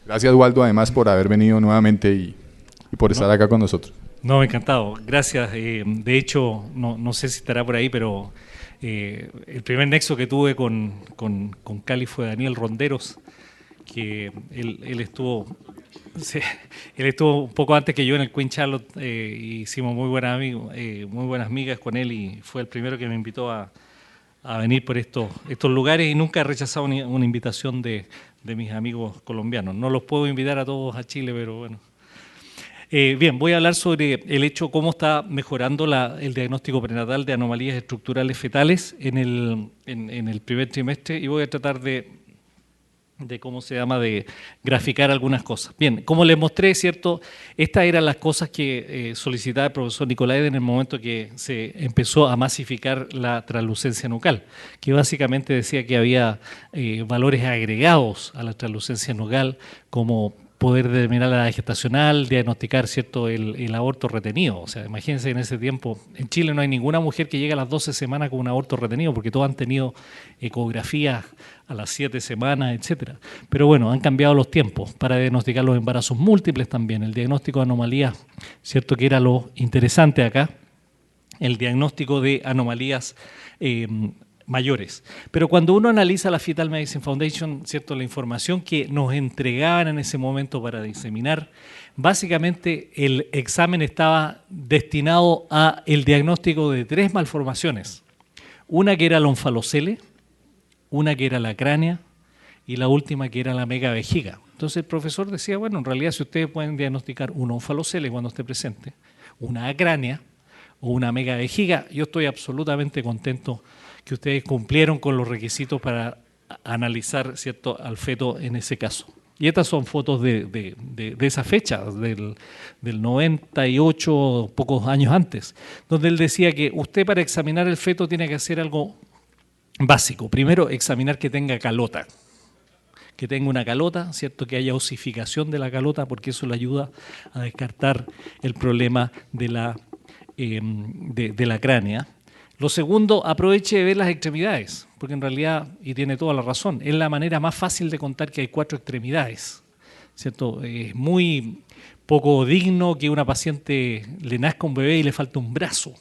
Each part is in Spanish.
Gracias, Waldo, además por haber venido nuevamente y por estar acá con nosotros. No, encantado. Gracias. De hecho, no sé si estará por ahí, pero el primer nexo que tuve con Cali fue Daniel Ronderos, que él estuvo, sí, él estuvo un poco antes que yo en el Queen Charlotte, hicimos muy buenas migas con él y fue el primero que me invitó a venir por estos lugares y nunca he rechazado una invitación de mis amigos colombianos. No los puedo invitar a todos a Chile, pero bueno. Bien, voy a hablar sobre el hecho cómo está mejorando el diagnóstico prenatal de anomalías estructurales fetales en el primer trimestre y voy a tratar de graficar algunas cosas. Bien, como les mostré, ¿cierto? Estas eran las cosas que solicitaba el profesor Nicolaide en el momento que se empezó a masificar la translucencia nucal, que básicamente decía que había valores agregados a la translucencia nucal como poder determinar la edad gestacional, diagnosticar, ¿cierto?, el aborto retenido. O sea, imagínense en ese tiempo, en Chile no hay ninguna mujer que llegue a las 12 semanas con un aborto retenido, porque todos han tenido ecografías a las 7 semanas, etcétera. Pero bueno, han cambiado los tiempos para diagnosticar los embarazos múltiples también, el diagnóstico de anomalías, ¿cierto?, que era lo interesante acá, el diagnóstico de anomalías mayores. Pero cuando uno analiza la Fetal Medicine Foundation, ¿cierto?, la información que nos entregaban en ese momento para diseminar, básicamente el examen estaba destinado a el diagnóstico de 3 malformaciones. Una que era la onfalocele, una que era la cránea y la última que era la megavejiga. Entonces el profesor decía, bueno, en realidad si ustedes pueden diagnosticar una onfalocele cuando esté presente, una acránea o una megavejiga, yo estoy absolutamente contento que ustedes cumplieron con los requisitos para analizar, ¿cierto?, al feto en ese caso. Y estas son fotos de esa fecha, del 98, pocos años antes, donde él decía que usted para examinar el feto tiene que hacer algo básico. Primero, examinar que tenga calota, que tenga una calota, ¿cierto?, que haya osificación de la calota, porque eso le ayuda a descartar el problema de la cránea. Lo segundo, aproveche de ver las extremidades, porque en realidad, y tiene toda la razón, es la manera más fácil de contar que hay 4 extremidades, ¿cierto? Es muy poco digno que una paciente le nazca un bebé y le falte un brazo,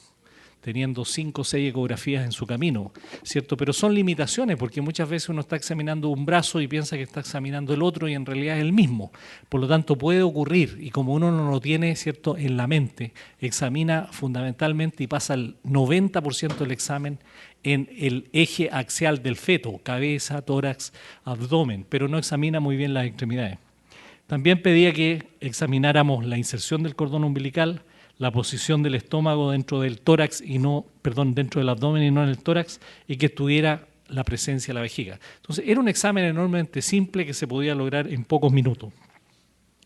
teniendo 5 o 6 ecografías en su camino, ¿cierto? Pero son limitaciones, porque muchas veces uno está examinando un brazo y piensa que está examinando el otro y en realidad es el mismo. Por lo tanto, puede ocurrir, y como uno no lo tiene, ¿cierto?, en la mente, examina fundamentalmente y pasa el 90% del examen en el eje axial del feto, cabeza, tórax, abdomen, pero no examina muy bien las extremidades. También pedía que examináramos la inserción del cordón umbilical, la posición del estómago dentro del tórax y no, perdón, dentro del abdomen y no en el tórax, y que estuviera la presencia de la vejiga. Entonces, era un examen enormemente simple que se podía lograr en pocos minutos.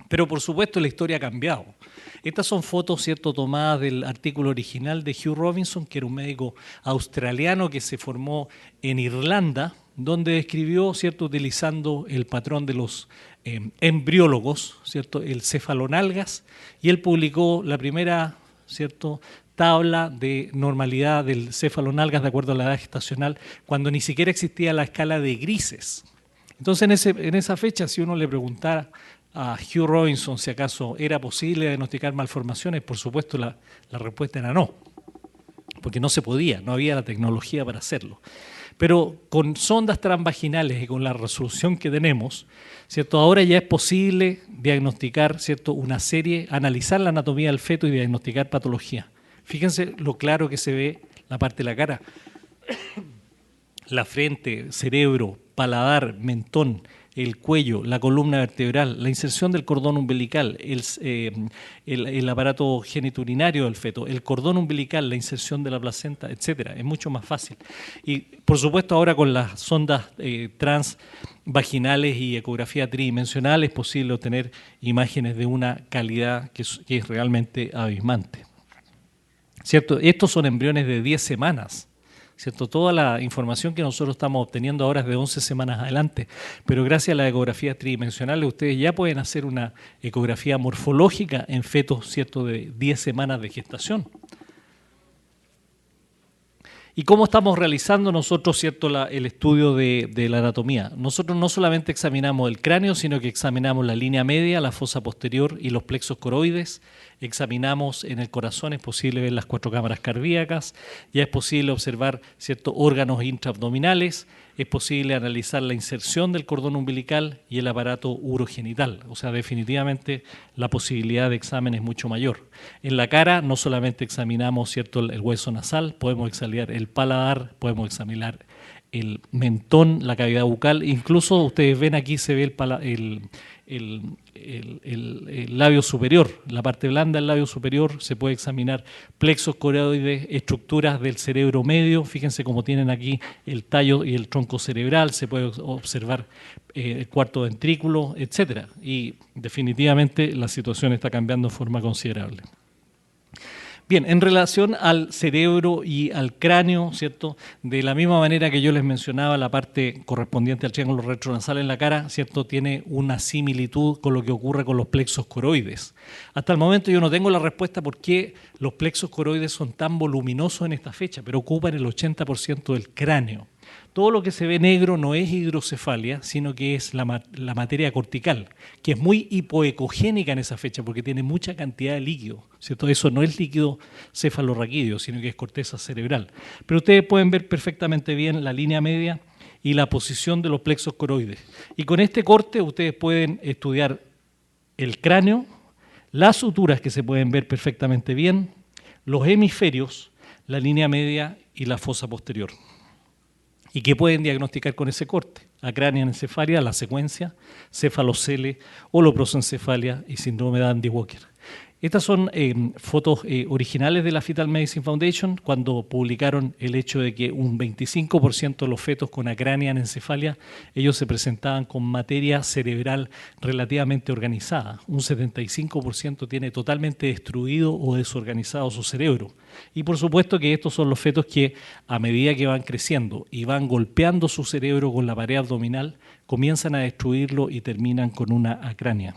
Pero, por supuesto, la historia ha cambiado. Estas son fotos, ¿cierto?, tomadas del artículo original de Hugh Robinson, que era un médico australiano que se formó en Irlanda, donde describió, ¿cierto?, utilizando el patrón de los embriólogos, ¿cierto?, el cefalonalgas, y él publicó la primera, ¿cierto?, tabla de normalidad del cefalonalgas de acuerdo a la edad gestacional, cuando ni siquiera existía la escala de grises. Entonces, en esa fecha, si uno le preguntara a Hugh Robinson si acaso era posible diagnosticar malformaciones, por supuesto la respuesta era no, porque no se podía, no había la tecnología para hacerlo. Pero con sondas transvaginales y con la resolución que tenemos, ¿cierto?, ahora ya es posible diagnosticar, ¿cierto?, una serie, analizar la anatomía del feto y diagnosticar patología. Fíjense lo claro que se ve la parte de la cara, la frente, cerebro, paladar, mentón, el cuello, la columna vertebral, la inserción del cordón umbilical, el aparato genitourinario del feto, el cordón umbilical, la inserción de la placenta, etcétera. Es mucho más fácil. Y por supuesto ahora con las sondas transvaginales y ecografía tridimensional es posible obtener imágenes de una calidad que es realmente abismante. ¿Cierto? Estos son embriones de 10 semanas. ¿Cierto? Toda la información que nosotros estamos obteniendo ahora es de 11 semanas adelante, pero gracias a las ecografías tridimensionales ustedes ya pueden hacer una ecografía morfológica en fetos, ¿cierto?, de 10 semanas de gestación. ¿Y cómo estamos realizando nosotros, cierto, el estudio de la anatomía? Nosotros no solamente examinamos el cráneo, sino que examinamos la línea media, la fosa posterior y los plexos coroides. Examinamos en el corazón, es posible ver las 4 cámaras cardíacas, ya es posible observar ciertos órganos intraabdominales, es posible analizar la inserción del cordón umbilical y el aparato urogenital. O sea, definitivamente la posibilidad de examen es mucho mayor. En la cara no solamente examinamos, cierto, el hueso nasal, podemos examinar el paladar, podemos examinar el mentón, la cavidad bucal, incluso ustedes ven aquí se ve el labio superior, la parte blanda del labio superior, se puede examinar plexos coroides, estructuras del cerebro medio, fíjense cómo tienen aquí el tallo y el tronco cerebral, se puede observar el cuarto ventrículo, etcétera. Y definitivamente la situación está cambiando de forma considerable. Bien, en relación al cerebro y al cráneo, ¿cierto? De la misma manera que yo les mencionaba, la parte correspondiente al triángulo retronasal en la cara, ¿cierto? Tiene una similitud con lo que ocurre con los plexos coroides. Hasta el momento yo no tengo la respuesta por qué los plexos coroides son tan voluminosos en esta fecha, pero ocupan el 80% del cráneo. Todo lo que se ve negro no es hidrocefalia, sino que es la materia cortical, que es muy hipoecogénica en esa fecha porque tiene mucha cantidad de líquido, ¿cierto? Eso no es líquido cefalorraquídeo, sino que es corteza cerebral. Pero ustedes pueden ver perfectamente bien la línea media y la posición de los plexos coroides. Y con este corte ustedes pueden estudiar el cráneo, las suturas que se pueden ver perfectamente bien, los hemisferios, la línea media y la fosa posterior. ¿Y qué pueden diagnosticar con ese corte? Acránea-encefalia, la secuencia, cefalocele, holoprosencefalia y síndrome de Andy-Walker. Estas son fotos originales de la Fetal Medicine Foundation cuando publicaron el hecho de que un 25% de los fetos con acránea-encefalia, ellos se presentaban con materia cerebral relativamente organizada. Un 75% tiene totalmente destruido o desorganizado su cerebro. Y por supuesto que estos son los fetos que a medida que van creciendo y van golpeando su cerebro con la pared abdominal, comienzan a destruirlo y terminan con una acrania.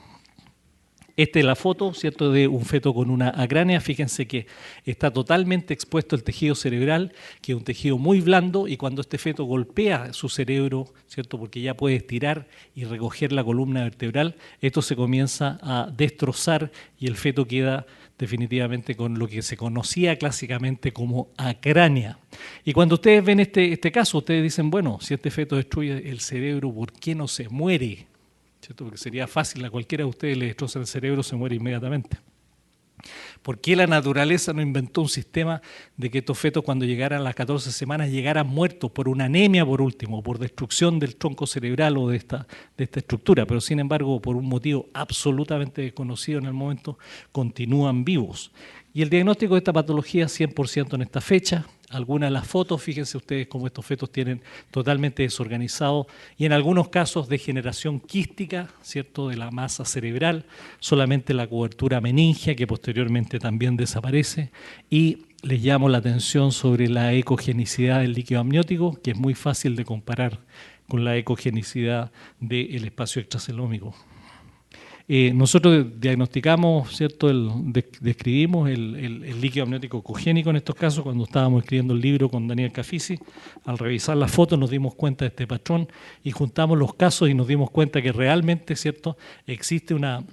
Esta es la foto, ¿cierto?, de un feto con una acránea. Fíjense que está totalmente expuesto el tejido cerebral, que es un tejido muy blando, y cuando este feto golpea su cerebro, ¿cierto?, porque ya puede estirar y recoger la columna vertebral, esto se comienza a destrozar y el feto queda definitivamente con lo que se conocía clásicamente como acránea. Y cuando ustedes ven este caso, ustedes dicen, bueno, si este feto destruye el cerebro, ¿por qué no se muere? ¿Cierto? Porque sería fácil, a cualquiera de ustedes le destroza el cerebro, se muere inmediatamente. ¿Por qué la naturaleza no inventó un sistema de que estos fetos cuando llegaran a las 14 semanas llegaran muertos por una anemia por último, por destrucción del tronco cerebral o de esta estructura? Pero sin embargo, por un motivo absolutamente desconocido en el momento, continúan vivos. Y el diagnóstico de esta patología 100% en esta fecha. Algunas de las fotos, fíjense ustedes cómo estos fetos tienen totalmente desorganizado y en algunos casos degeneración quística, ¿cierto?, de la masa cerebral, solamente la cobertura meningia que posteriormente también desaparece, y les llamo la atención sobre la ecogenicidad del líquido amniótico, que es muy fácil de comparar con la ecogenicidad del espacio extracelómico. Nosotros diagnosticamos, ¿cierto?, describimos el líquido amniótico cogénico en estos casos cuando estábamos escribiendo el libro con Daniel Cafisi. Al revisar las fotos nos dimos cuenta de este patrón y juntamos los casos y nos dimos cuenta que realmente, ¿cierto?, existe una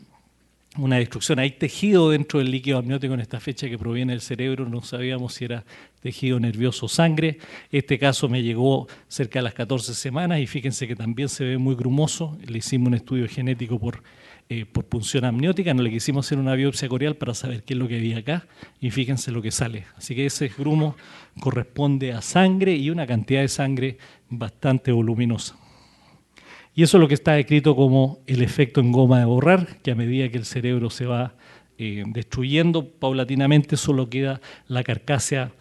destrucción. Hay tejido dentro del líquido amniótico en esta fecha que proviene del cerebro, no sabíamos si era tejido nervioso o sangre. Este caso me llegó cerca de las 14 semanas y fíjense que también se ve muy grumoso. Le hicimos un estudio genético por punción amniótica, no le quisimos hacer una biopsia corial para saber qué es lo que había acá y fíjense lo que sale. Así que ese grumo corresponde a sangre y una cantidad de sangre bastante voluminosa. Y eso es lo que está descrito como el efecto en goma de borrar, que a medida que el cerebro se va destruyendo paulatinamente solo queda la carcasa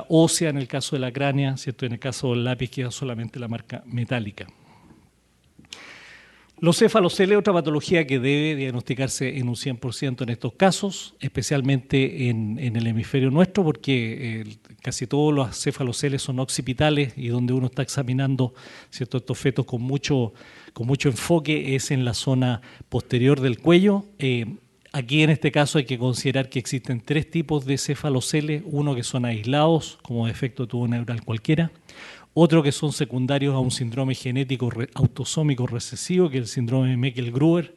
ósea en el caso de la cránea, ¿cierto? En el caso del lápiz queda solamente la marca metálica. Los cefalocele es otra patología que debe diagnosticarse en un 100% en estos casos, especialmente en el hemisferio nuestro, porque casi todos los cefaloceles son occipitales y donde uno está examinando, ¿cierto?, estos fetos con mucho enfoque es en la zona posterior del cuello. Aquí en este caso hay que considerar que existen 3 tipos de cefaloceles, uno que son aislados, como defecto de tubo neural cualquiera, otro que son secundarios a un síndrome genético autosómico recesivo, que es el síndrome de Meckel-Gruber,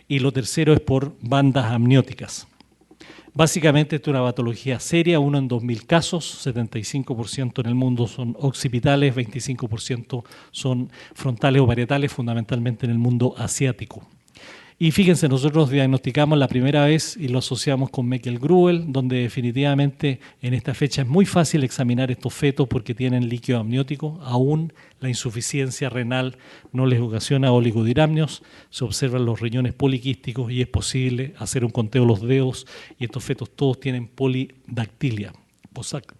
y lo tercero es por bandas amnióticas. Básicamente esto es una patología seria, 1 en 2000 casos, 75% en el mundo son occipitales, 25% son frontales o parietales, fundamentalmente en el mundo asiático. Y fíjense, nosotros diagnosticamos la primera vez y lo asociamos con Meckel-Gruber, donde definitivamente en esta fecha es muy fácil examinar estos fetos porque tienen líquido amniótico, aún la insuficiencia renal no les ocasiona oligodiramnios, se observan los riñones poliquísticos y es posible hacer un conteo de los dedos y estos fetos todos tienen polidactilia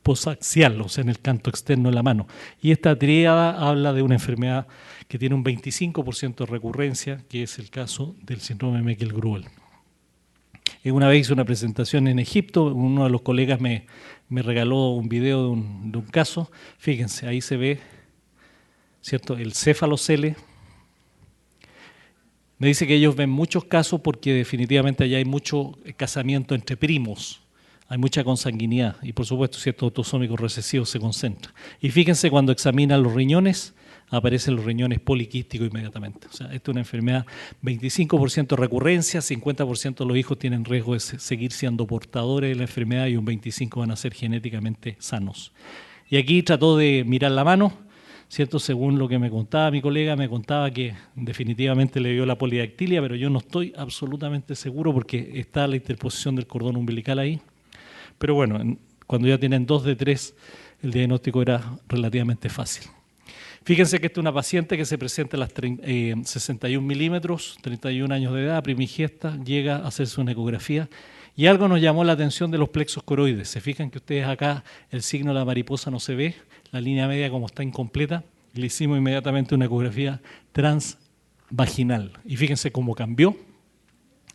posaxial, o sea, en el canto externo de la mano. Y esta tríada habla de una enfermedad que tiene un 25% de recurrencia, que es el caso del síndrome de Meckel-Gruber. Una vez hice una presentación en Egipto, uno de los colegas me regaló un video de un caso. Fíjense, ahí se ve, ¿cierto?, el cefalocele. Me dice que ellos ven muchos casos porque definitivamente allá hay mucho casamiento entre primos. Hay mucha consanguinidad y por supuesto ciertos autosómicos recesivos se concentran. Y fíjense cuando examinan los riñones, aparecen los riñones poliquísticos inmediatamente. O sea, esta es una enfermedad, 25% recurrencia, 50% de los hijos tienen riesgo de seguir siendo portadores de la enfermedad y un 25% van a ser genéticamente sanos. Y aquí trató de mirar la mano, ¿cierto? Según lo que me contaba mi colega, me contaba que definitivamente le dio la polidactilia, pero yo no estoy absolutamente seguro porque está la interposición del cordón umbilical ahí. Pero bueno, cuando ya tienen 2 de 3, el diagnóstico era relativamente fácil. Fíjense que esta es una paciente que se presenta a las 61 milímetros, 31 años de edad, primigesta, llega a hacerse una ecografía y algo nos llamó la atención de los plexos coroides. Se fijan que ustedes acá el signo de la mariposa no se ve, la línea media como está incompleta, le hicimos inmediatamente una ecografía transvaginal y fíjense cómo cambió.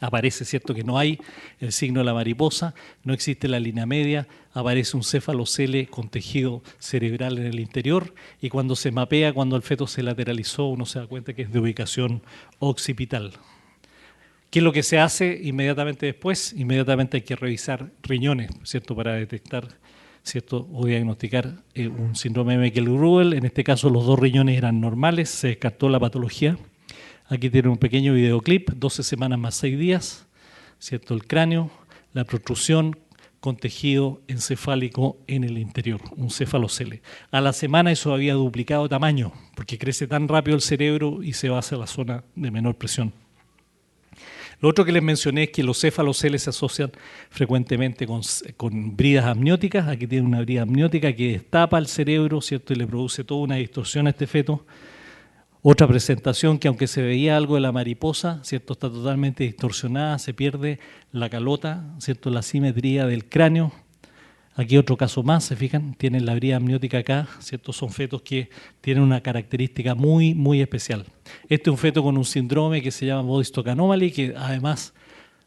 Aparece, cierto, que no hay el signo de la mariposa, no existe la línea media, aparece un cefalocele con tejido cerebral en el interior y cuando se mapea, cuando el feto se lateralizó, uno se da cuenta que es de ubicación occipital. ¿Qué es lo que se hace inmediatamente después? Inmediatamente hay que revisar riñones, ¿cierto?, para detectar, ¿cierto?, o diagnosticar un síndrome de Meckel-Gruber. En este caso los 2 riñones eran normales, se descartó la patología. Aquí tiene un pequeño videoclip, 12 semanas más 6 días, ¿cierto? El cráneo, la protrusión con tejido encefálico en el interior, un cefalocele. A la semana eso había duplicado tamaño, porque crece tan rápido el cerebro y se va hacia la zona de menor presión. Lo otro que les mencioné es que los cefaloceles se asocian frecuentemente con bridas amnióticas. Aquí tiene una brida amniótica que destapa el cerebro, ¿cierto?, y le produce toda una distorsión a este feto. Otra presentación que aunque se veía algo de la mariposa, ¿cierto?, está totalmente distorsionada, se pierde la calota, ¿cierto?, la simetría del cráneo. Aquí otro caso más, se fijan, tienen la brida amniótica acá, ¿cierto? Son fetos que tienen una característica muy, muy especial. Este es un feto con un síndrome que se llama Body-Stock Anomaly, que además,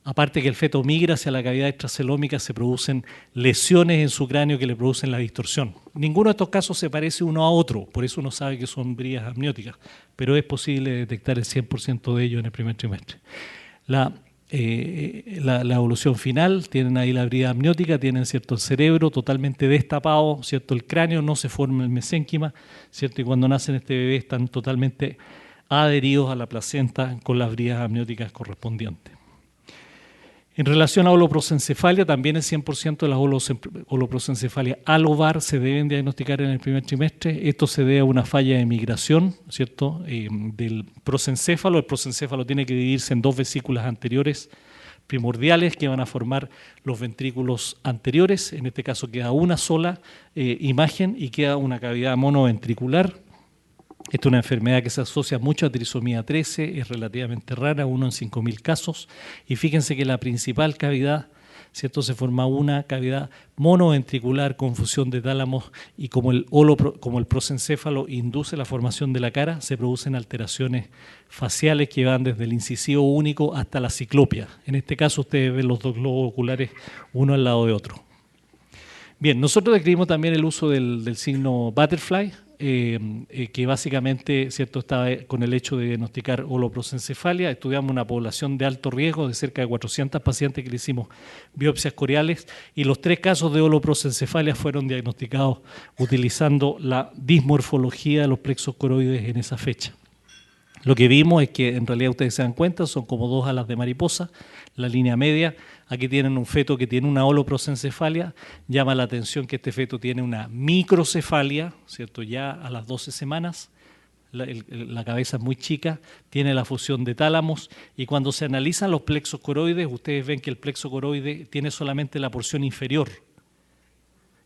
aparte que el feto migra hacia la cavidad extracelómica, se producen lesiones en su cráneo que le producen la distorsión. Ninguno de estos casos se parece uno a otro, por eso uno sabe que son bridas amnióticas, pero es posible detectar el 100% de ellos en el primer trimestre. La evolución final, tienen ahí la brida amniótica, tienen, ¿cierto?, el cerebro totalmente destapado, ¿cierto?, el cráneo, no se forma el mesénquima, ¿cierto?, y cuando nacen este bebé están totalmente adheridos a la placenta con las bridas amnióticas correspondientes. En relación a holoprosencefalia, también el 100% de las holoprosencefalias al ovar se deben diagnosticar en el primer trimestre. Esto se debe a una falla de migración, ¿cierto?, del prosencéfalo. El prosencéfalo tiene que dividirse en 2 vesículas anteriores primordiales que van a formar los ventrículos anteriores. En este caso queda una sola imagen y queda una cavidad monoventricular. Esta es una enfermedad que se asocia mucho a trisomía 13, es relativamente rara, 1 en 5.000 casos. Y fíjense que la principal cavidad, ¿cierto?, se forma una cavidad monoventricular con fusión de tálamos y como el prosencéfalo induce la formación de la cara, se producen alteraciones faciales que van desde el incisivo único hasta la ciclopia. En este caso ustedes ven los 2 globos oculares uno al lado de otro. Bien, nosotros describimos también el uso del signo butterfly. que básicamente, ¿cierto?, estaba con el hecho de diagnosticar holoprosencefalia. Estudiamos una población de alto riesgo de cerca de 400 pacientes que le hicimos biopsias coriales y los 3 casos de holoprosencefalia fueron diagnosticados utilizando la dismorfología de los plexos coroides en esa fecha. Lo que vimos es que en realidad ustedes se dan cuenta, son como 2 alas de mariposa, la línea media. Aquí tienen un feto que tiene una holoprosencefalia. Llama la atención que este feto tiene una microcefalia, ¿cierto? Ya a las 12 semanas. La cabeza es muy chica, tiene la fusión de tálamos y cuando se analizan los plexos coroides, ustedes ven que el plexo coroide tiene solamente la porción inferior.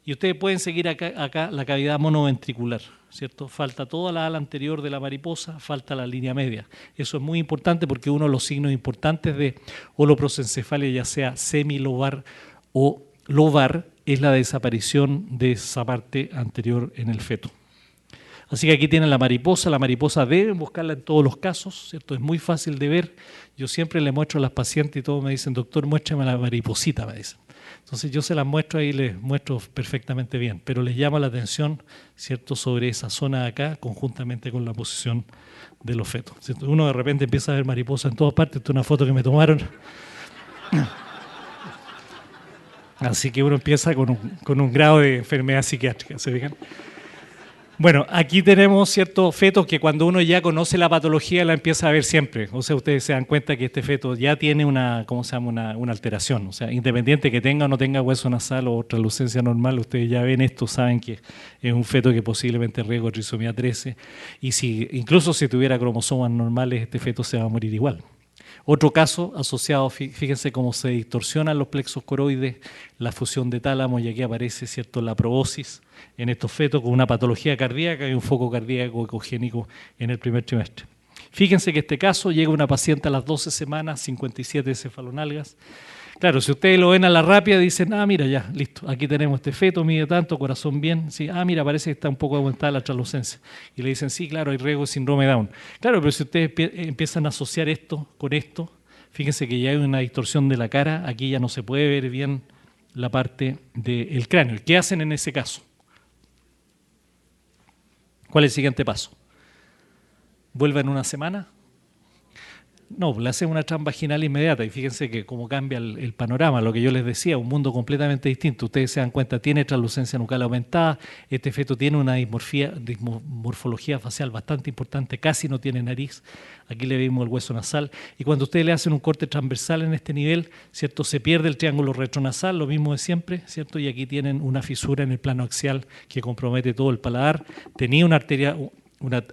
Y ustedes pueden seguir acá la cavidad monoventricular, ¿cierto? Falta toda la ala anterior de la mariposa, falta la línea media. Eso es muy importante porque uno de los signos importantes de holoprosencefalia, ya sea semilobar o lobar, es la desaparición de esa parte anterior en el feto. Así que aquí tienen la mariposa deben buscarla en todos los casos, ¿cierto? Es muy fácil de ver. Yo siempre le muestro a las pacientes y todos me dicen, doctor, muéstrame la mariposita, me dicen. Entonces yo se las muestro ahí, les muestro perfectamente bien, pero les llama la atención, ¿cierto?, sobre esa zona de acá, conjuntamente con la posición de los fetos, ¿cierto? Uno de repente empieza a ver mariposas en todas partes. Esta es una foto que me tomaron. Así que uno empieza con un grado de enfermedad psiquiátrica, ¿se fijan? Bueno, aquí tenemos ciertos fetos que cuando uno ya conoce la patología la empieza a ver siempre. O sea, ustedes se dan cuenta que este feto ya tiene una alteración. O sea, independiente que tenga o no tenga hueso nasal o translucencia normal, ustedes ya ven esto, saben que es un feto que posiblemente riesgo de trisomía 13. Y incluso si tuviera cromosomas normales, este feto se va a morir igual. Otro caso asociado, fíjense cómo se distorsionan los plexos coroides, la fusión de tálamo, y aquí aparece, ¿cierto?, la probosis en estos fetos con una patología cardíaca y un foco cardíaco ecogénico en el primer trimestre. Fíjense que este caso llega una paciente a las 12 semanas, 57 cefalonalgas. Claro, si ustedes lo ven a la rápida, dicen, mira, ya, listo, aquí tenemos este feto, mide tanto, corazón bien, sí, mira, parece que está un poco aumentada la translucencia. Y le dicen, sí, claro, hay riesgo de síndrome de Down. Claro, pero si ustedes empiezan a asociar esto con esto, fíjense que ya hay una distorsión de la cara, aquí ya no se puede ver bien la parte del cráneo. ¿Qué hacen en ese caso? ¿Cuál es el siguiente paso? ¿Vuelven una semana? No, le hacen una transvaginal inmediata y fíjense que cómo cambia el panorama, lo que yo les decía, un mundo completamente distinto. Ustedes se dan cuenta, tiene translucencia nucal aumentada, este feto tiene una dismorfología facial bastante importante, casi no tiene nariz, aquí le vemos el hueso nasal, y cuando ustedes le hacen un corte transversal en este nivel, ¿cierto?, se pierde el triángulo retronasal, lo mismo de siempre, ¿cierto?, y aquí tienen una fisura en el plano axial que compromete todo el paladar, tenía una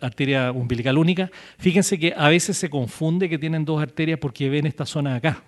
arteria umbilical única. Fíjense que a veces se confunde que tienen 2 arterias porque ven esta zona de acá.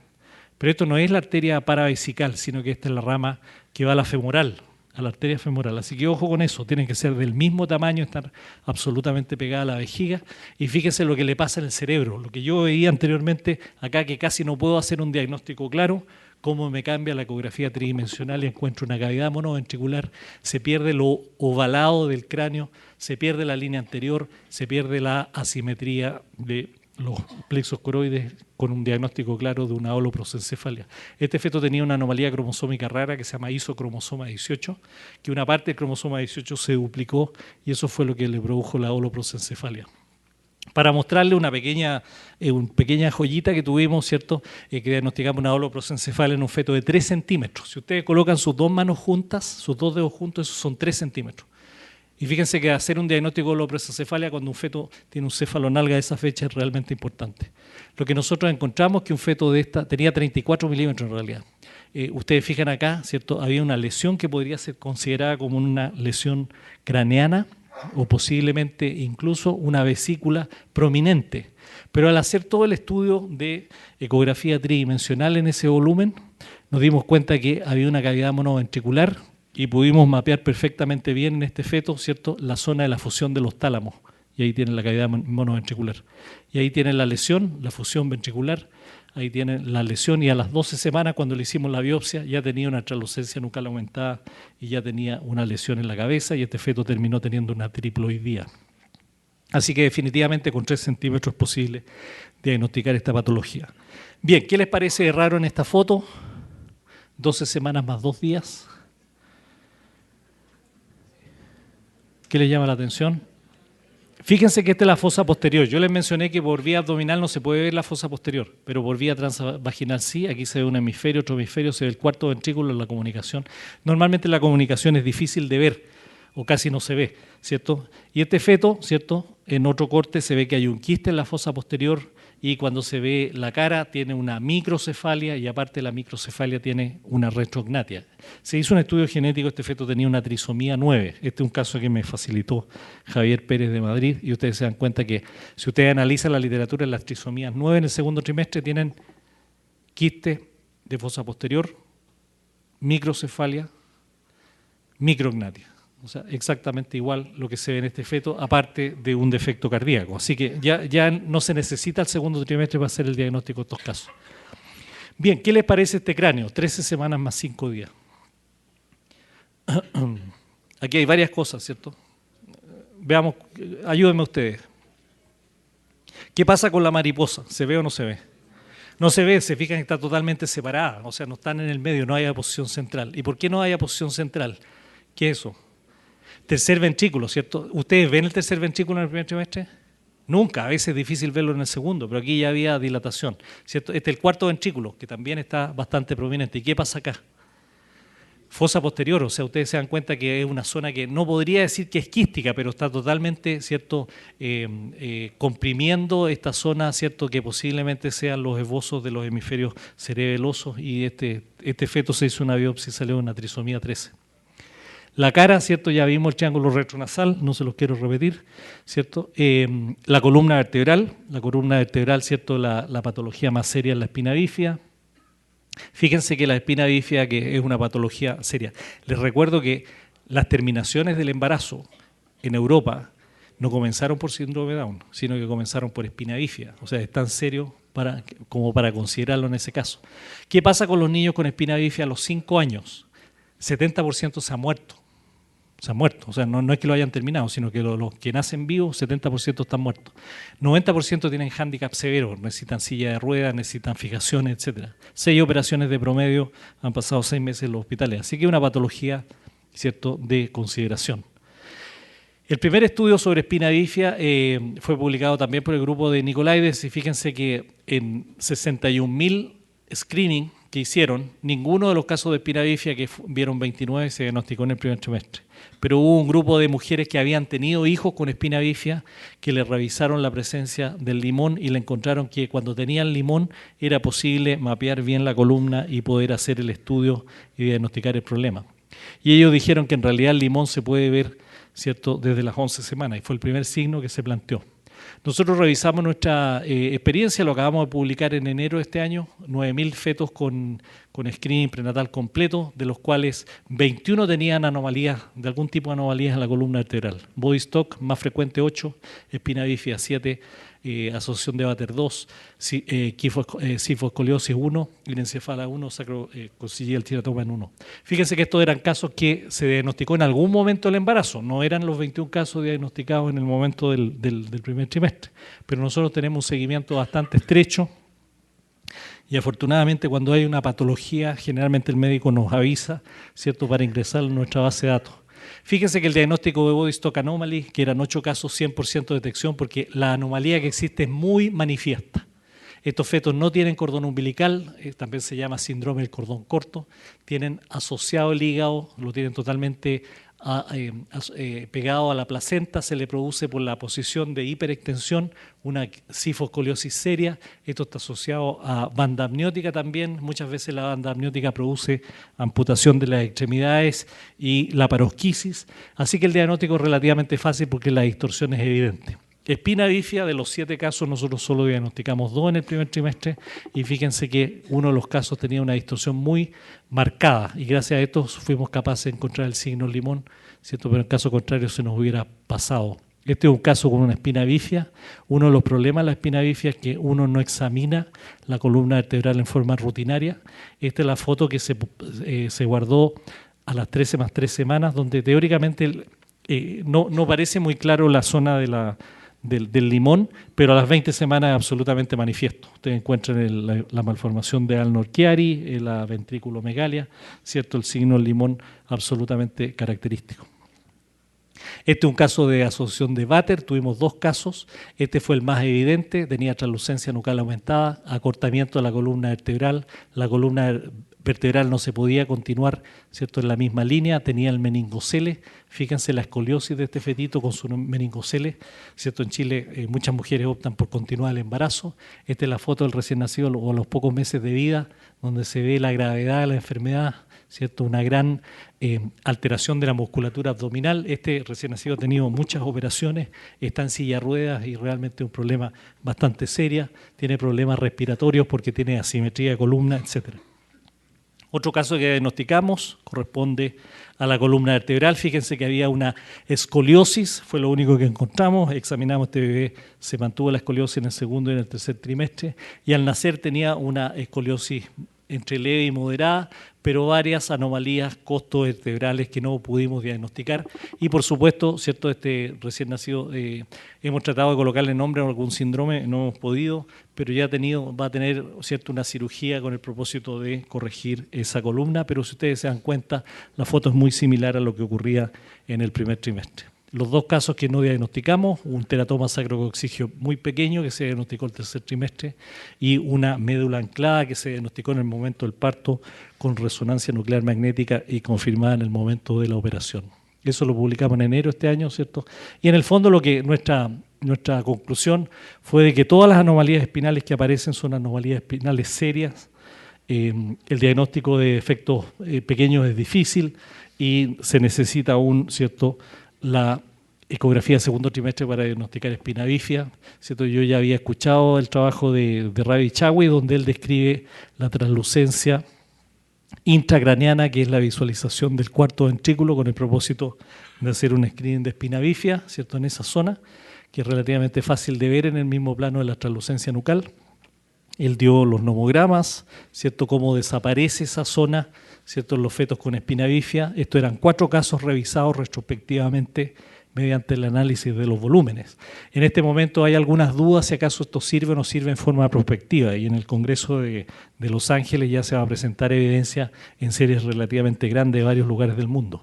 Pero esto no es la arteria paravesical, sino que esta es la rama que va a la femoral, a la arteria femoral. Así que ojo con eso, tienen que ser del mismo tamaño, estar absolutamente pegada a la vejiga. Y fíjense lo que le pasa en el cerebro. Lo que yo veía anteriormente acá, que casi no puedo hacer un diagnóstico claro, cómo me cambia la ecografía tridimensional y encuentro una cavidad monoventricular, se pierde lo ovalado del cráneo, se pierde la línea anterior, se pierde la asimetría de los plexos coroides con un diagnóstico claro de una holoprosencefalia. Este feto tenía una anomalía cromosómica rara que se llama isocromosoma 18, que una parte del cromosoma 18 se duplicó y eso fue lo que le produjo la holoprosencefalia. Para mostrarle una pequeña joyita que tuvimos, ¿cierto?, que diagnosticamos una holoprosencefalia en un feto de 3 centímetros. Si ustedes colocan sus 2 manos juntas, sus 2 dedos juntos, esos son 3 centímetros. Y fíjense que hacer un diagnóstico de holoprosencefalia cuando un feto tiene un cefalonalga de esa fecha es realmente importante. Lo que nosotros encontramos es que un feto de esta tenía 34 milímetros en realidad. Ustedes fijan acá, ¿cierto?, había una lesión que podría ser considerada como una lesión craneana, o posiblemente incluso una vesícula prominente. Pero al hacer todo el estudio de ecografía tridimensional en ese volumen, nos dimos cuenta que había una cavidad monoventricular y pudimos mapear perfectamente bien en este feto, ¿cierto?, la zona de la fusión de los tálamos. Y ahí tienen la cavidad monoventricular. Y ahí tienen la lesión, la fusión ventricular, ahí tienen la lesión y a las 12 semanas cuando le hicimos la biopsia ya tenía una translucencia nucal aumentada y ya tenía una lesión en la cabeza y este feto terminó teniendo una triploidía. Así que definitivamente con 3 centímetros es posible diagnosticar esta patología. Bien, ¿qué les parece raro en esta foto? 12 semanas más 2 días. ¿Qué les llama la atención? Fíjense que esta es la fosa posterior. Yo les mencioné que por vía abdominal no se puede ver la fosa posterior, pero por vía transvaginal sí. Aquí se ve un hemisferio, otro hemisferio, se ve el cuarto ventrículo en la comunicación. Normalmente la comunicación es difícil de ver o casi no se ve, ¿cierto? Y este feto, ¿cierto? En otro corte se ve que hay un quiste en la fosa posterior y cuando se ve la cara tiene una microcefalia y aparte de la microcefalia tiene una retrognatia. Se hizo un estudio genético, este feto tenía una trisomía 9. Este es un caso que me facilitó Javier Pérez de Madrid y ustedes se dan cuenta que si ustedes analizan la literatura, las trisomías 9 en el segundo trimestre tienen quiste de fosa posterior, microcefalia, micrognatia. O sea, exactamente igual lo que se ve en este feto, aparte de un defecto cardíaco. Así que ya no se necesita el segundo trimestre para hacer el diagnóstico de estos casos. Bien, ¿qué les parece este cráneo? 13 semanas más 5 días. Aquí hay varias cosas, ¿cierto? Veamos, ayúdenme ustedes. ¿Qué pasa con la mariposa? ¿Se ve o no se ve? No se ve, se fijan que está totalmente separada, o sea, no están en el medio, no hay aposición central. ¿Y por qué no hay aposición central? ¿Qué es eso? Tercer ventrículo, ¿cierto? ¿Ustedes ven el tercer ventrículo en el primer trimestre? Nunca, a veces es difícil verlo en el segundo, pero aquí ya había dilatación, ¿cierto? Este es el cuarto ventrículo, que también está bastante prominente. ¿Y qué pasa acá? Fosa posterior, o sea, ustedes se dan cuenta que es una zona que no podría decir que es quística, pero está totalmente, ¿cierto?, comprimiendo esta zona, ¿cierto?, que posiblemente sean los esbozos de los hemisferios cerebelosos y este feto se hizo una biopsia y salió una trisomía 13. La cara, ¿cierto? Ya vimos el triángulo retronasal, no se los quiero repetir, ¿cierto? La columna vertebral, ¿cierto? La patología más seria es la espina bífida. Fíjense que la espina bífida, que es una patología seria. Les recuerdo que las terminaciones del embarazo en Europa no comenzaron por síndrome de Down, sino que comenzaron por espina bífida. O sea, es tan serio como para considerarlo en ese caso. ¿Qué pasa con los niños con espina bífida a los 5 años? 70% se ha muerto. O sea, no es que lo hayan terminado, sino que los que nacen vivos, 70% están muertos. 90% tienen hándicap severo, necesitan silla de ruedas, necesitan fijaciones, etc. 6 operaciones de promedio, han pasado 6 meses en los hospitales. Así que es una patología, ¿cierto?, de consideración. El primer estudio sobre espina bífida fue publicado también por el grupo de Nicolaides y fíjense que en 61.000 screening que hicieron, ninguno de los casos de espina bífida, que vieron 29, se diagnosticó en el primer trimestre. Pero hubo un grupo de mujeres que habían tenido hijos con espina bífida que le revisaron la presencia del limón y le encontraron que cuando tenían limón era posible mapear bien la columna y poder hacer el estudio y diagnosticar el problema. Y ellos dijeron que en realidad el limón se puede ver, ¿cierto?, desde las 11 semanas y fue el primer signo que se planteó. Nosotros revisamos nuestra experiencia, lo acabamos de publicar en enero de este año, 9.000 fetos con screening prenatal completo, de los cuales 21 tenían anomalías, de algún tipo de anomalías en la columna vertebral. Body stock más frecuente 8, espina bífida 7, asociación de Batter 2, cifoescoliosis 1, linencefala 1, sacrococcygeal teratoma en 1. Fíjense que estos eran casos que se diagnosticó en algún momento del embarazo, no eran los 21 casos diagnosticados en el momento del primer trimestre, pero nosotros tenemos un seguimiento bastante estrecho y afortunadamente cuando hay una patología generalmente el médico nos avisa, ¿cierto?, para ingresar en nuestra base de datos. Fíjense que el diagnóstico de Body Stock Anomaly, que eran 8 casos, 100% de detección, porque la anomalía que existe es muy manifiesta. Estos fetos no tienen cordón umbilical, también se llama síndrome del cordón corto, tienen asociado el hígado, lo tienen totalmente pegado a la placenta, se le produce por la posición de hiperextensión una cifoescoliosis seria. Esto está asociado a banda amniótica también. Muchas veces la banda amniótica produce amputación de las extremidades y la parosquisis. Así que el diagnóstico es relativamente fácil porque la distorsión es evidente. Espina bífida, de los 7 casos, nosotros solo diagnosticamos 2 en el primer trimestre y fíjense que uno de los casos tenía una distorsión muy marcada y gracias a esto fuimos capaces de encontrar el signo limón, ¿cierto? Pero en caso contrario se nos hubiera pasado. Este es un caso con una espina bífida. Uno de los problemas de la espina bífida es que uno no examina la columna vertebral en forma rutinaria. Esta es la foto que se guardó a las 13 más 3 semanas, donde teóricamente no parece muy claro la zona del limón, pero a las 20 semanas es absolutamente manifiesto. Ustedes encuentran la malformación de Alnor-Chiari, la ventriculomegalia, ¿cierto? El signo del limón absolutamente característico. Este es un caso de asociación de Vater, tuvimos 2 casos, este fue el más evidente, tenía translucencia nucal aumentada, acortamiento de la columna vertebral, la columna vertebral no se podía continuar, ¿cierto?, en la misma línea, tenía el meningocele, fíjense la escoliosis de este fetito con su meningocele, ¿cierto? En Chile muchas mujeres optan por continuar el embarazo. Esta es la foto del recién nacido o a los pocos meses de vida, donde se ve la gravedad de la enfermedad, ¿cierto? Una gran alteración de la musculatura abdominal. Este recién nacido ha tenido muchas operaciones, está en silla de ruedas y realmente un problema bastante serio, tiene problemas respiratorios porque tiene asimetría de columna, etcétera. Otro caso que diagnosticamos corresponde a la columna vertebral. Fíjense que había una escoliosis, fue lo único que encontramos. Examinamos este bebé, se mantuvo la escoliosis en el segundo y en el tercer trimestre, y al nacer tenía una escoliosis entre leve y moderada, pero varias anomalías costovertebrales que no pudimos diagnosticar. Y por supuesto, ¿cierto?, este recién nacido hemos tratado de colocarle nombre a algún síndrome, no hemos podido, pero ya va a tener, ¿cierto?, una cirugía con el propósito de corregir esa columna, pero si ustedes se dan cuenta, la foto es muy similar a lo que ocurría en el primer trimestre. Los 2 casos que no diagnosticamos, un teratoma sacrococcigio muy pequeño que se diagnosticó el tercer trimestre y una médula anclada que se diagnosticó en el momento del parto con resonancia nuclear magnética y confirmada en el momento de la operación. Eso lo publicamos en enero de este año, ¿cierto? Y en el fondo lo que nuestra conclusión fue de que todas las anomalías espinales que aparecen son anomalías espinales serias. El diagnóstico de efectos pequeños es difícil y se necesita aún, ¿cierto?, la ecografía de segundo trimestre para diagnosticar espina bífida, ¿cierto? Yo ya había escuchado el trabajo de Ravi Chagui, donde él describe la translucencia intracraniana, que es la visualización del cuarto ventrículo con el propósito de hacer un screening de espina bífida, ¿cierto?, en esa zona, que es relativamente fácil de ver en el mismo plano de la translucencia nucal. Él dio los nomogramas, ¿cierto?, cómo desaparece esa zona, ¿cierto?, en los fetos con espina bífida. Estos eran 4 casos revisados retrospectivamente mediante el análisis de los volúmenes. En este momento hay algunas dudas si acaso esto sirve o no sirve en forma prospectiva, y en el Congreso de Los Ángeles ya se va a presentar evidencia en series relativamente grandes de varios lugares del mundo.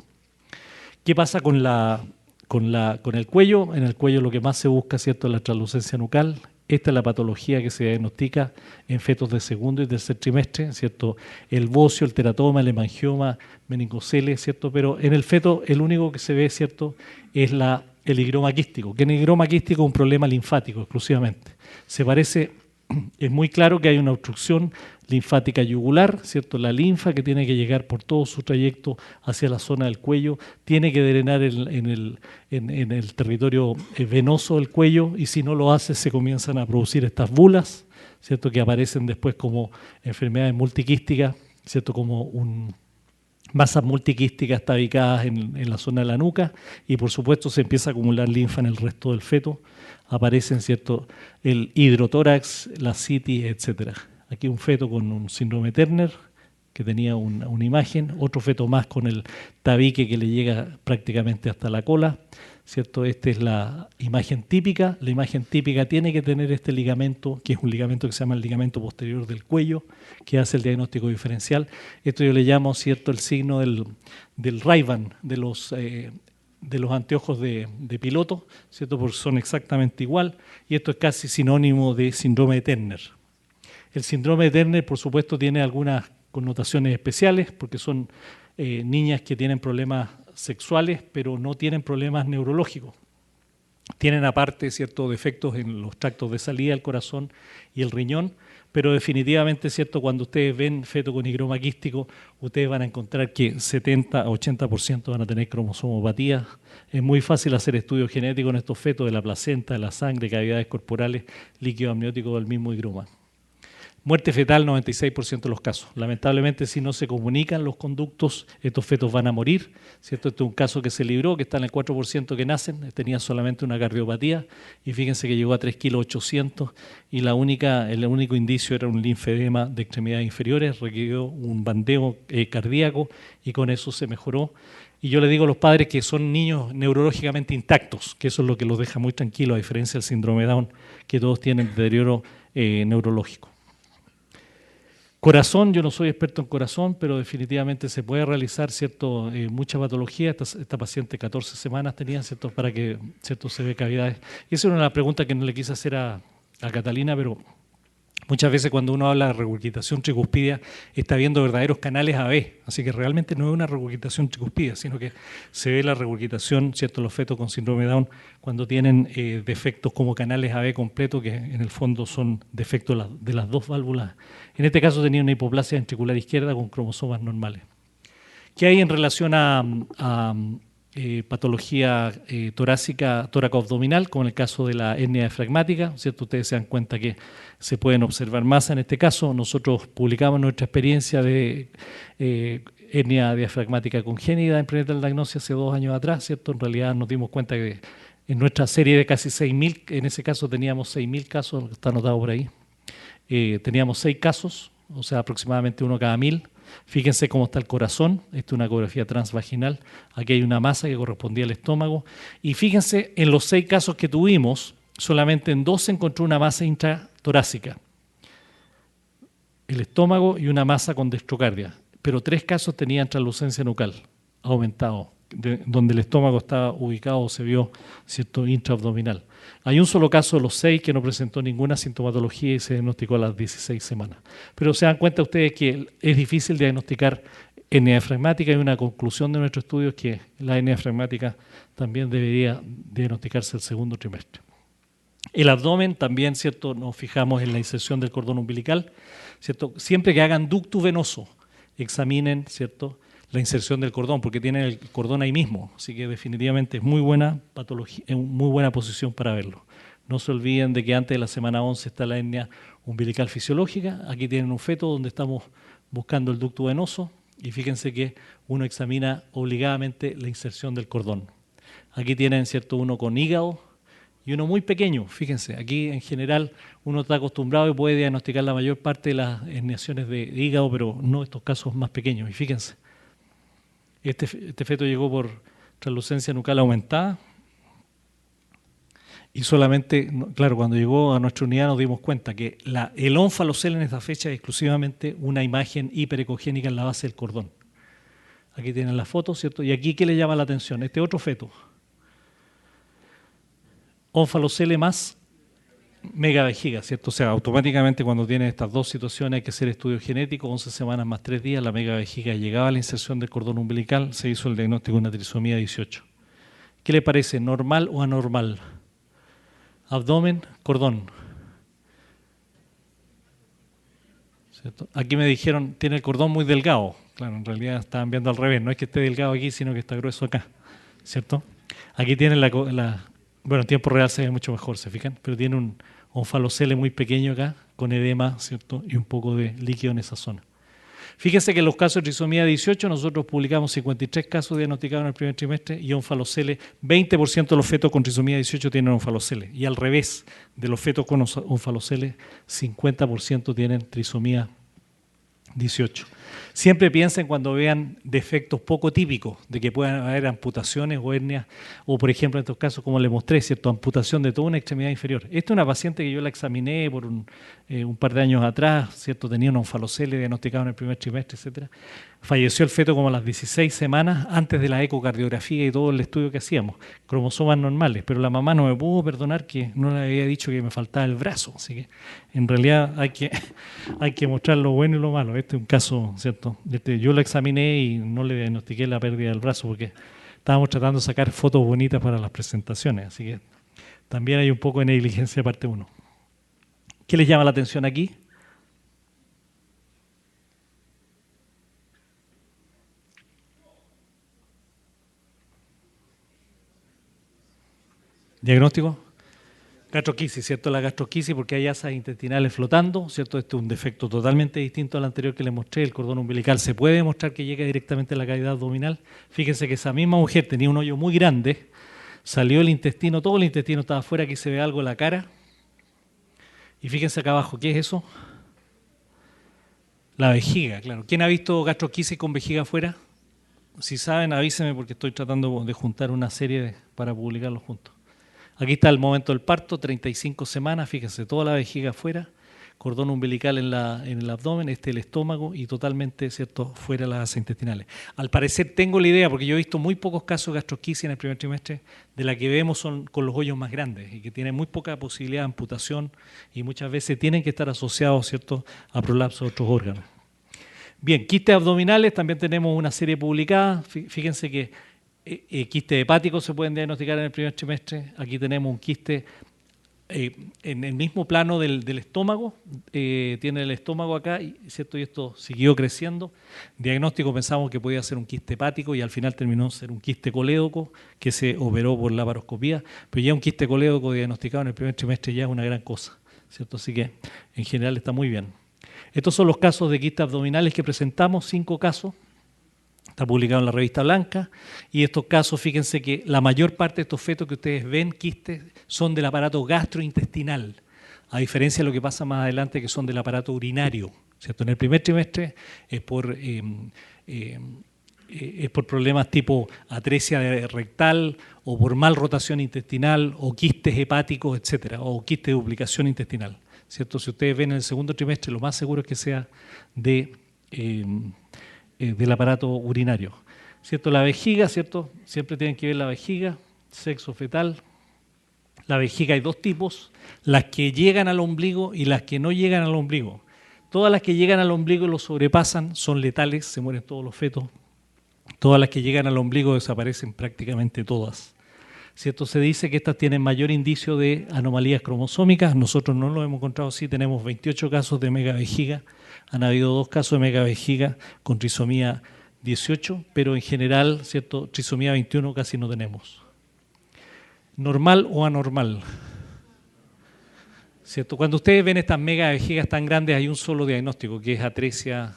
¿Qué pasa con el cuello? En el cuello lo que más se busca, ¿cierto?, es la translucencia nucal. Esta es la patología que se diagnostica en fetos de segundo y tercer trimestre, ¿cierto? El bocio, el teratoma, el hemangioma, meningocele, ¿cierto? Pero en el feto el único que se ve, ¿cierto?, es el higroma quístico, que en el higroma quístico es un problema linfático exclusivamente. Es muy claro que hay una obstrucción linfática yugular, ¿cierto? La linfa que tiene que llegar por todo su trayecto hacia la zona del cuello, tiene que drenar en el territorio venoso del cuello, y si no lo hace se comienzan a producir estas bulas, ¿cierto?, que aparecen después como enfermedades multiquísticas, ¿cierto?, como masas multiquísticas tabicadas en la zona de la nuca, y por supuesto se empieza a acumular linfa en el resto del feto. Aparecen, ¿cierto?, el hidrotórax, la citis, etcétera. Aquí un feto con un síndrome Turner, que tenía una imagen, otro feto más con el tabique que le llega prácticamente hasta la cola, ¿cierto? Esta es la imagen típica. La imagen típica tiene que tener este ligamento, que es un ligamento que se llama el ligamento posterior del cuello, que hace el diagnóstico diferencial. Esto yo le llamo, ¿cierto?, el signo del Ray-Ban, de los anteojos de piloto, ¿cierto?, porque son exactamente igual, y esto es casi sinónimo de síndrome de Turner. El síndrome de Turner, por supuesto, tiene algunas connotaciones especiales, porque son niñas que tienen problemas sexuales, pero no tienen problemas neurológicos. Tienen aparte ciertos defectos en los tractos de salida del corazón y el riñón, pero definitivamente, ¿cierto?, cuando ustedes ven feto con higroma quístico, ustedes van a encontrar que 70-80% van a tener cromosomopatía. Es muy fácil hacer estudios genéticos en estos fetos de la placenta, de la sangre, cavidades corporales, líquido amniótico del mismo higroma. Muerte fetal, 96% de los casos. Lamentablemente, si no se comunican los conductos, estos fetos van a morir, ¿cierto? Este es un caso que se libró, que está en el 4% que nacen, tenía solamente una cardiopatía, y fíjense que llegó a 3,8 kg, y el único indicio era un linfedema de extremidades inferiores, requirió un bandeo cardíaco, y con eso se mejoró. Y yo le digo a los padres que son niños neurológicamente intactos, que eso es lo que los deja muy tranquilos, a diferencia del síndrome de Down, que todos tienen deterioro neurológico. Corazón, yo no soy experto en corazón, pero definitivamente se puede realizar, ¿cierto? Mucha patología. Esta paciente 14 semanas tenía, ¿cierto? Para que, ¿cierto? Se ve cavidades. Y esa es una pregunta que no le quise hacer a Catalina, pero muchas veces cuando uno habla de regurgitación tricuspidia está viendo verdaderos canales AB, así que realmente no es una regurgitación tricuspidia, sino que se ve la regurgitación, ¿cierto? Los fetos con síndrome de Down cuando tienen defectos como canales AB completos, que en el fondo son defectos de las dos válvulas. En este caso tenía una hipoplasia ventricular izquierda con cromosomas normales. ¿Qué hay en relación a patología torácica, tóraco-abdominal, como en el caso de la hernia diafragmática? ¿Cierto? Ustedes se dan cuenta que se pueden observar masas en este caso. Nosotros publicamos nuestra experiencia de hernia diafragmática congénita en prenatal diagnosis hace 2 años atrás, ¿cierto? En realidad nos dimos cuenta que en nuestra serie de casi 6.000, en ese caso teníamos 6.000 casos, está anotado por ahí, teníamos 6 casos, o sea, aproximadamente 1 cada 1.000. Fíjense cómo está el corazón, esta es una ecografía transvaginal, aquí hay una masa que correspondía al estómago, y fíjense en los 6 casos que tuvimos, solamente en 2 se encontró una masa intratorácica, el estómago y una masa con dextrocardia, pero 3 casos tenían translucencia nucal, aumentado, donde el estómago estaba ubicado, se vio, ¿cierto?, intraabdominal. Hay un solo caso de los 6 que no presentó ninguna sintomatología y se diagnosticó a las 16 semanas. Pero se dan cuenta ustedes que es difícil diagnosticar hernia diafragmática y una conclusión de nuestro estudio es que la hernia diafragmática también debería diagnosticarse el segundo trimestre. El abdomen también, ¿cierto?, nos fijamos en la inserción del cordón umbilical, ¿cierto? Siempre que hagan ducto venoso, examinen, ¿cierto?, la inserción del cordón, porque tienen el cordón ahí mismo, así que definitivamente es muy buena patología, es muy buena posición para verlo. No se olviden de que antes de la semana 11 está la hernia umbilical fisiológica, aquí tienen un feto donde estamos buscando el ducto venoso y fíjense que uno examina obligadamente la inserción del cordón. Aquí tienen, ¿cierto?, uno con hígado y uno muy pequeño, fíjense, aquí en general uno está acostumbrado y puede diagnosticar la mayor parte de las herniaciones de hígado, pero no estos casos más pequeños, y fíjense. Este feto llegó por translucencia nucal aumentada y solamente, claro, cuando llegó a nuestra unidad nos dimos cuenta que el ónfalocele en esta fecha es exclusivamente una imagen hiperecogénica en la base del cordón. Aquí tienen la foto, ¿cierto? Y aquí, ¿qué le llama la atención? Este otro feto. Ónfalocele más megavejiga, ¿cierto? O sea, automáticamente cuando tienen estas dos situaciones hay que hacer estudio genético, 11 semanas más 3 días, la megavejiga llegaba a la inserción del cordón umbilical, se hizo el diagnóstico de una trisomía 18. ¿Qué le parece? ¿Normal o anormal? Abdomen, cordón. ¿Cierto? Aquí me dijeron, tiene el cordón muy delgado. Claro, en realidad estaban viendo al revés, no es que esté delgado aquí, sino que está grueso acá, ¿cierto? Aquí tienen bueno, en tiempo real se ve mucho mejor, ¿se fijan? Pero tiene un ónfalocele muy pequeño acá, con edema, ¿cierto? Y un poco de líquido en esa zona. Fíjense que en los casos de trisomía 18 nosotros publicamos 53 casos diagnosticados en el primer trimestre y ónfalocele, 20% de los fetos con trisomía 18 tienen ónfalocele. Y al revés, de los fetos con ónfalocele, 50% tienen trisomía 18. Siempre piensen cuando vean defectos poco típicos de que puedan haber amputaciones o hernias, o por ejemplo en estos casos como les mostré, ¿cierto?, amputación de toda una extremidad inferior. Esta es una paciente que yo la examiné por un par de años atrás, ¿cierto?, tenía un ónfalocele diagnosticado en el primer trimestre, etcétera. Falleció el feto como a las 16 semanas antes de la ecocardiografía y todo el estudio que hacíamos, cromosomas normales, pero la mamá no me pudo perdonar que no le había dicho que me faltaba el brazo, así que en realidad hay que mostrar lo bueno y lo malo. Este es un caso, ¿cierto? Yo la examiné y no le diagnostiqué la pérdida del brazo porque estábamos tratando de sacar fotos bonitas para las presentaciones, así que también hay un poco de negligencia parte 1. ¿Qué les llama la atención aquí? ¿Diagnóstico? Gastroquisis, ¿cierto? La gastroquisis porque hay asas intestinales flotando, ¿cierto? Este es un defecto totalmente distinto al anterior que les mostré, el cordón umbilical. Se puede demostrar que llega directamente a la cavidad abdominal. Fíjense que esa misma mujer tenía un hoyo muy grande, salió el intestino, todo el intestino estaba afuera, aquí se ve algo en la cara. Y fíjense acá abajo, ¿qué es eso? La vejiga, claro. ¿Quién ha visto gastroquisis con vejiga afuera? Si saben, avísenme porque estoy tratando de juntar una serie para publicarlos juntos. Aquí está el momento del parto, 35 semanas, fíjense, toda la vejiga afuera, cordón umbilical en el abdomen, el estómago y totalmente, ¿cierto?, fuera de las asas intestinales. Al parecer tengo la idea, porque yo he visto muy pocos casos de gastrosquicia en el primer trimestre, de la que vemos son con los hoyos más grandes y que tienen muy poca posibilidad de amputación y muchas veces tienen que estar asociados, ¿cierto?, a prolapso de otros órganos. Bien, quistes abdominales, también tenemos una serie publicada. Fíjense que quistes hepáticos se pueden diagnosticar en el primer trimestre. Aquí tenemos un quiste en el mismo plano del estómago, tiene el estómago acá, ¿cierto? Y esto siguió creciendo. Diagnóstico pensamos que podía ser un quiste hepático y al final terminó ser un quiste colédoco que se operó por laparoscopía, pero ya un quiste colédoco diagnosticado en el primer trimestre ya es una gran cosa, ¿cierto? Así que en general está muy bien. Estos son los casos de quistes abdominales que presentamos, 5 casos. Está publicado en la revista Blanca, y estos casos, fíjense que la mayor parte de estos fetos que ustedes ven, quistes, son del aparato gastrointestinal, a diferencia de lo que pasa más adelante, que son del aparato urinario, ¿cierto? En el primer trimestre es por problemas tipo atresia rectal, o por mal rotación intestinal, o quistes hepáticos, etcétera, o quistes de duplicación intestinal, ¿cierto? Si ustedes ven en el segundo trimestre, lo más seguro es que sea del aparato urinario, ¿cierto? La vejiga, ¿cierto? Siempre tienen que ver la vejiga, sexo fetal. La vejiga hay 2 tipos, las que llegan al ombligo y las que no llegan al ombligo. Todas las que llegan al ombligo y lo sobrepasan son letales, se mueren todos los fetos. Todas las que llegan al ombligo desaparecen prácticamente todas, ¿cierto? Se dice que estas tienen mayor indicio de anomalías cromosómicas. Nosotros no lo hemos encontrado así, tenemos 28 casos de megavejiga. Han habido 2 casos de megavejiga con trisomía 18, pero en general, ¿cierto?, trisomía 21 casi no tenemos. ¿Normal o anormal? ¿Cierto? Cuando ustedes ven estas megavejigas tan grandes hay un solo diagnóstico, que es atresia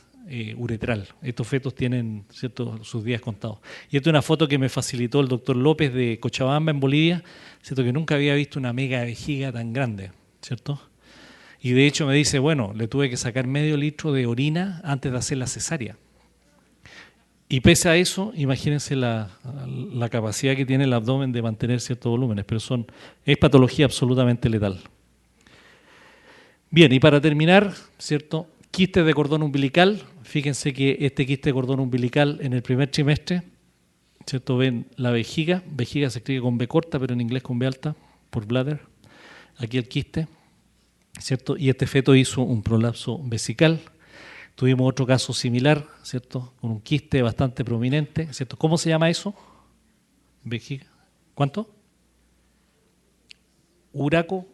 uretral. Estos fetos tienen, ¿cierto?, sus días contados. Y esta es una foto que me facilitó el doctor López de Cochabamba, en Bolivia, ¿cierto?, que nunca había visto una megavejiga tan grande, ¿cierto? Y de hecho me dice, bueno, le tuve que sacar medio litro de orina antes de hacer la cesárea. Y pese a eso, imagínense la capacidad que tiene el abdomen de mantener ciertos volúmenes, pero es patología absolutamente letal. Bien, y para terminar, ¿cierto?, quistes de cordón umbilical. Fíjense que este quiste de cordón umbilical en el primer trimestre, ¿cierto?, ven la vejiga se escribe con B corta, pero en inglés con B alta, por bladder. Aquí el quiste, ¿cierto? Y este feto hizo un prolapso vesical. Tuvimos otro caso similar, ¿cierto?, con un quiste bastante prominente, ¿cierto? ¿Cómo se llama eso? Vejiga. ¿Cuánto? Uraco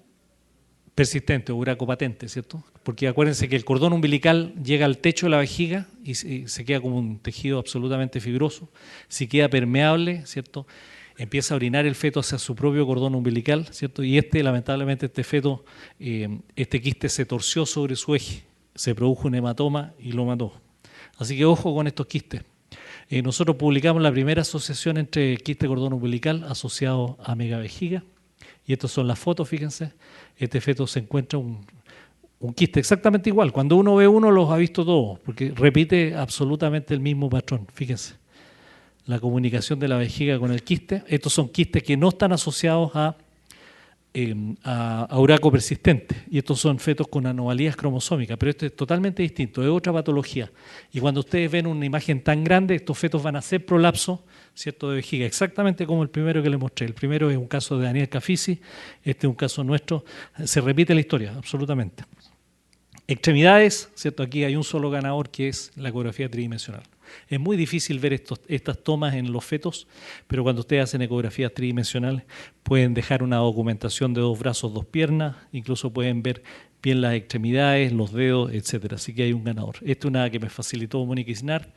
persistente o uraco patente, ¿cierto? Porque acuérdense que el cordón umbilical llega al techo de la vejiga y se queda como un tejido absolutamente fibroso. Si queda permeable, ¿cierto?, empieza a orinar el feto hacia su propio cordón umbilical, ¿cierto? Y lamentablemente, este feto, este quiste se torció sobre su eje, se produjo un hematoma y lo mató. Así que ojo con estos quistes. Nosotros publicamos la primera asociación entre quiste de cordón umbilical asociado a megavejiga, y estas son las fotos, fíjense. Este feto se encuentra un quiste exactamente igual. Cuando uno ve uno, los ha visto todos, porque repite absolutamente el mismo patrón, fíjense. La comunicación de la vejiga con el quiste. Estos son quistes que no están asociados a uraco persistente, y estos son fetos con anomalías cromosómicas, pero este es totalmente distinto, es otra patología. Y cuando ustedes ven una imagen tan grande, estos fetos van a hacer prolapso, ¿cierto?, de vejiga, exactamente como el primero que les mostré. El primero es un caso de Daniel Cafisi, este es un caso nuestro. Se repite la historia, absolutamente. Extremidades, ¿cierto? Aquí hay un solo ganador, que es la ecografía tridimensional. Es muy difícil ver estas tomas en los fetos, pero cuando ustedes hacen ecografías tridimensionales pueden dejar una documentación de 2 brazos, 2 piernas, incluso pueden ver bien las extremidades, los dedos, etcétera. Así que hay un ganador. Esta es una que me facilitó Mónica Isnar,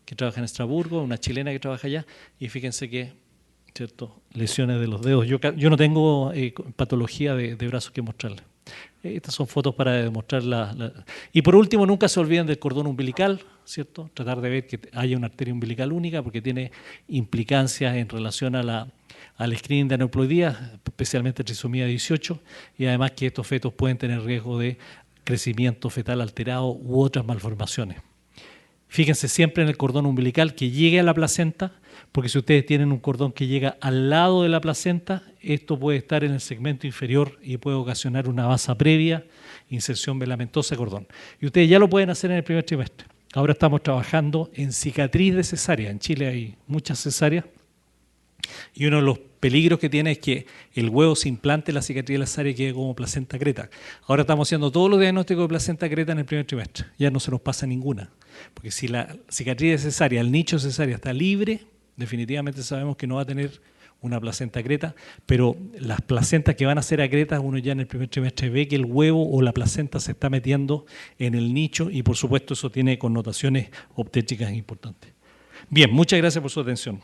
que trabaja en Estrasburgo, una chilena que trabaja allá, y fíjense que, ¿cierto?, lesiones de los dedos. Yo no tengo patología de brazos que mostrarles. Estas son fotos para demostrar Y por último, nunca se olviden del cordón umbilical, ¿cierto? Tratar de ver que haya una arteria umbilical única, porque tiene implicancias en relación al screening de aneuploidía, especialmente trisomía 18, y además que estos fetos pueden tener riesgo de crecimiento fetal alterado u otras malformaciones. Fíjense siempre en el cordón umbilical que llegue a la placenta, porque si ustedes tienen un cordón que llega al lado de la placenta, esto puede estar en el segmento inferior y puede ocasionar una vasa previa inserción medicamentosa de cordón. Y ustedes ya lo pueden hacer en el primer trimestre. Ahora estamos trabajando en cicatriz de cesárea. En Chile hay muchas cesáreas. Y uno de los peligros que tiene es que el huevo se implante en la cicatriz de la cesárea y quede como placenta creta. Ahora estamos haciendo todos los diagnósticos de placenta creta en el primer trimestre. Ya no se nos pasa ninguna. Porque si la cicatriz de cesárea, el nicho de cesárea está libre, definitivamente sabemos que no va a tener una placenta creta, pero las placentas que van a ser acretas, uno ya en el primer trimestre ve que el huevo o la placenta se está metiendo en el nicho y por supuesto eso tiene connotaciones obstétricas importantes. Bien, muchas gracias por su atención.